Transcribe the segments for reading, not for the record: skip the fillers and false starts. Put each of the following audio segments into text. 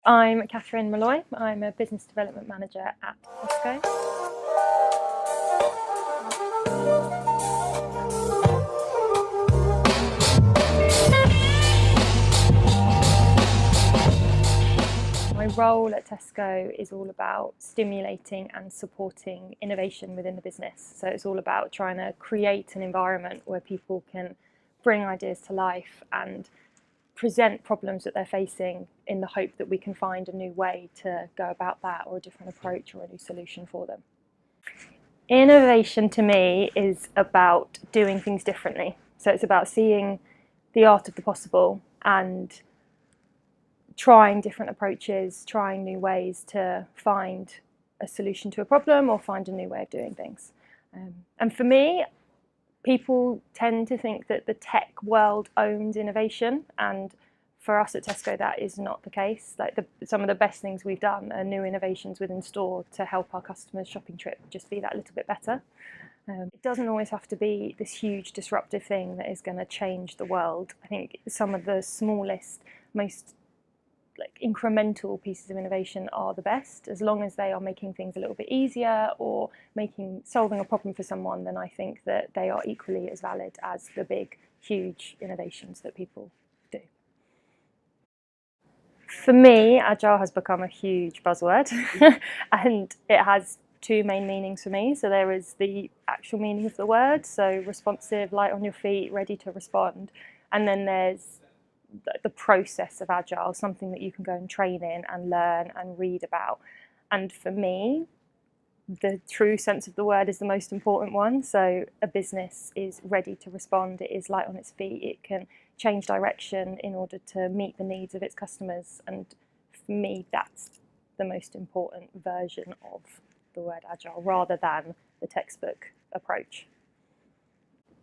I'm Kathryn Molloy. I'm a business development manager at Tesco. My role at Tesco is all about stimulating and supporting innovation within the business. So it's all about trying to create an environment where people can bring ideas to life and present problems that they're facing in the hope that we can find a new way to go about that, or a different approach or a new solution for them. Innovation to me is about doing things differently. So it's about seeing the art of the possible and trying different approaches, trying new ways to find a solution to a problem or find a new way of doing things. And for me, people tend to think that the tech world owns innovation, and for us at Tesco that is not the case. Like some of the best things we've done are new innovations within store to help our customers' shopping trip just be that little bit better. It doesn't always have to be this huge disruptive thing that is going to change the world. I think some of the smallest, most incremental pieces of innovation are the best, as long as they are making things a little bit easier or solving a problem for someone. Then I think that they are equally as valid as the big, huge innovations that people do. For me, agile has become a huge buzzword, and it has two main meanings for me. So there is the actual meaning of the word, so responsive, light on your feet, ready to respond, and then there's the process of agile, something that you can go and train in and learn and read about. And for me, the true sense of the word is the most important one. So a business is ready to respond, it is light on its feet, it can change direction in order to meet the needs of its customers. And for me, that's the most important version of the word agile, rather than the textbook approach.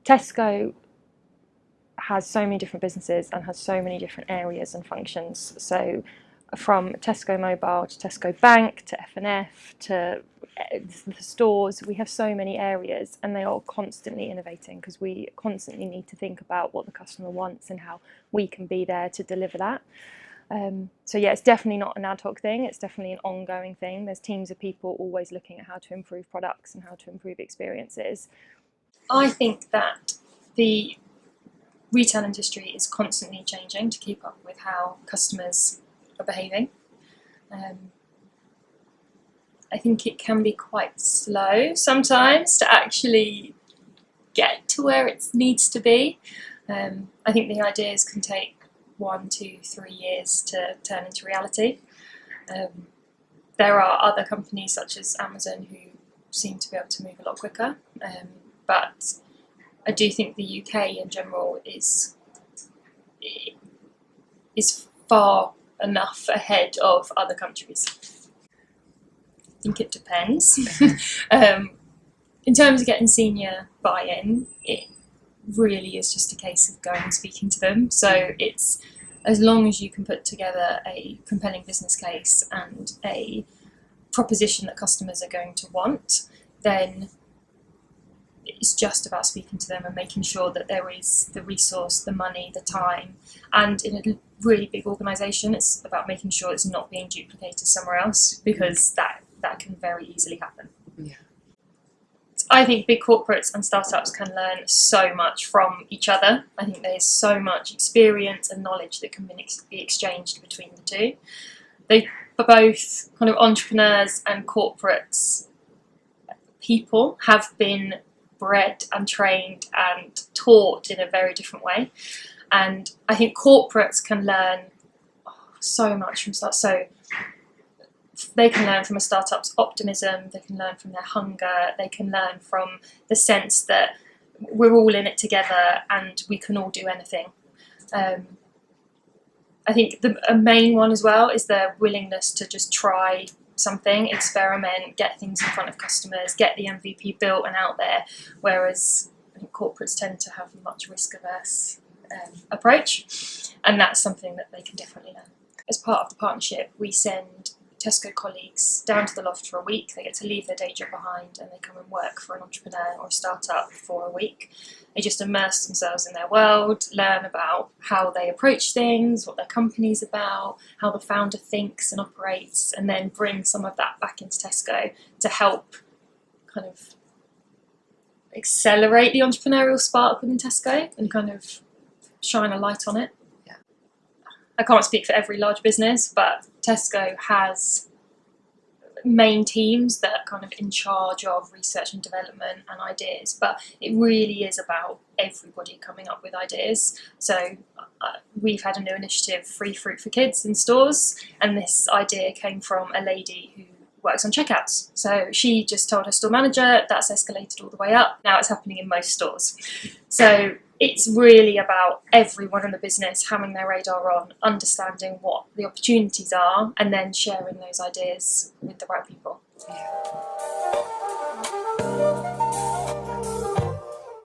Tesco has so many different businesses and has so many different areas and functions. So from Tesco Mobile to Tesco Bank to F&F to the stores, we have so many areas, and they are constantly innovating because we constantly need to think about what the customer wants and how we can be there to deliver that. So yeah, it's definitely not an ad hoc thing, it's definitely an ongoing thing. There's teams of people always looking at how to improve products and how to improve experiences. I think that the retail industry is constantly changing to keep up with how customers are behaving. I think it can be quite slow sometimes to actually get to where it needs to be. I think the ideas can take 1, 2, 3 years to turn into reality. There are other companies such as Amazon who seem to be able to move a lot quicker, but I do think the UK in general is far enough ahead of other countries. I think it depends. In terms of getting senior buy-in, it really is just a case of going and speaking to them. So it's, as long as you can put together a compelling business case and a proposition that customers are going to want, then it's just about speaking to them and making sure that there is the resource, the money, the time. And in a really big organisation, it's about making sure it's not being duplicated somewhere else, because that can very easily happen. Yeah. I think big corporates and startups can learn so much from each other. I think there's so much experience and knowledge that can be exchanged between the two. They are both kind of entrepreneurs and corporates. People have been bred and trained and taught in a very different way, and I think corporates can learn so much from startups. So they can learn from a startup's optimism, they can learn from their hunger, they can learn from the sense that we're all in it together and we can all do anything. I think a main one as well is their willingness to just try something, experiment, get things in front of customers, get the MVP built and out there, whereas I think corporates tend to have a much risk-averse approach, and that's something that they can definitely learn. As part of the partnership, we send Tesco colleagues down to the loft for a week. They get to leave their day job behind and they come and work for an entrepreneur or a startup for a week. They just immerse themselves in their world, learn about how they approach things, what their company's about, how the founder thinks and operates, and then bring some of that back into Tesco to help kind of accelerate the entrepreneurial spark within Tesco and kind of shine a light on it. Yeah. I can't speak for every large business, but Tesco has main teams that are kind of in charge of research and development and ideas, but it really is about everybody coming up with ideas. So we've had a new initiative, Free Fruit for Kids, in stores, and this idea came from a lady who works on checkouts. So she just told her store manager, that's escalated all the way up. Now it's happening in most stores. So it's really about everyone in the business having their radar on, understanding what the opportunities are, and then sharing those ideas with the right people. Yeah.